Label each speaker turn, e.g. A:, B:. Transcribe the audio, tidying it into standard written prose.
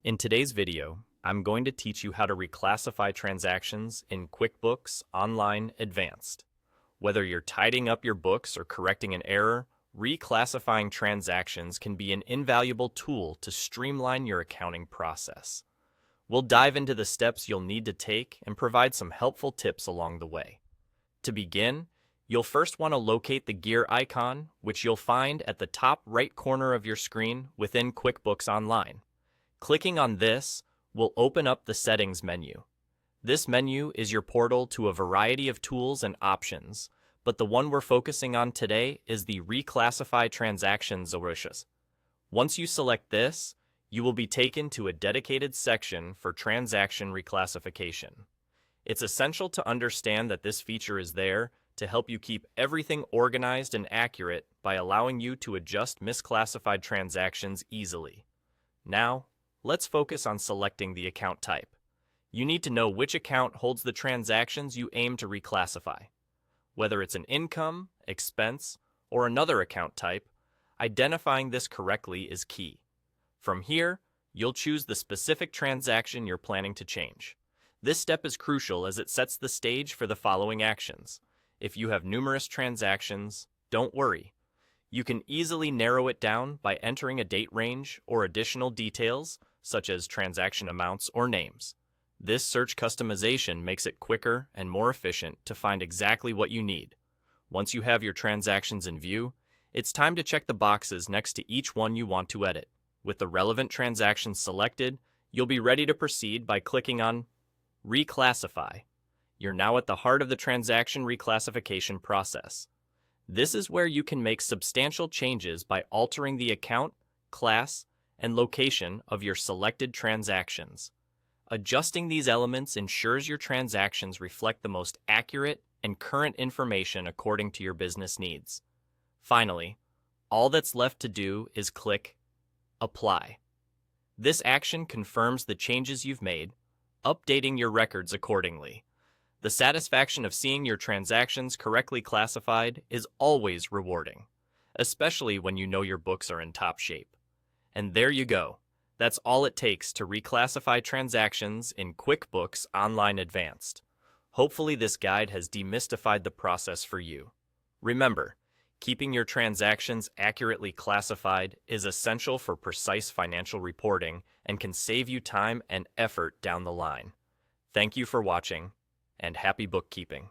A: In today's video, I'm going to teach you how to reclassify transactions in QuickBooks Online Advanced. Whether you're tidying up your books or correcting an error, reclassifying transactions can be an invaluable tool to streamline your accounting process. We'll dive into the steps you'll need to take and provide some helpful tips along the way. To begin, you'll first want to locate the gear icon, which you'll find at the top right corner of your screen within QuickBooks Online. Clicking on this will open up the Settings menu. This menu is your portal to a variety of tools and options, but the one we're focusing on today is the Reclassify Transactions option. Once you select this, you will be taken to a dedicated section for transaction reclassification. It's essential to understand that this feature is there to help you keep everything organized and accurate by allowing you to adjust misclassified transactions easily. Now, let's focus on selecting the account type. You need to know which account holds the transactions you aim to reclassify. Whether it's an income, expense, or another account type, identifying this correctly is key. From here, you'll choose the specific transaction you're planning to change. This step is crucial as it sets the stage for the following actions. If you have numerous transactions, don't worry. You can easily narrow it down by entering a date range or additional details, such as transaction amounts or names. This search customization makes it quicker and more efficient to find exactly what you need. Once you have your transactions in view, it's time to check the boxes next to each one you want to edit. With the relevant transactions selected, you'll be ready to proceed by clicking on Reclassify. You're now at the heart of the transaction reclassification process. This is where you can make substantial changes by altering the account, class, and location of your selected transactions. Adjusting these elements ensures your transactions reflect the most accurate and current information according to your business needs. Finally, all that's left to do is click Apply. This action confirms the changes you've made, updating your records accordingly. The satisfaction of seeing your transactions correctly classified is always rewarding, especially when you know your books are in top shape. And there you go. That's all it takes to reclassify transactions in QuickBooks Online Advanced. Hopefully this guide has demystified the process for you. Remember, keeping your transactions accurately classified is essential for precise financial reporting and can save you time and effort down the line. Thank you for watching, and happy bookkeeping.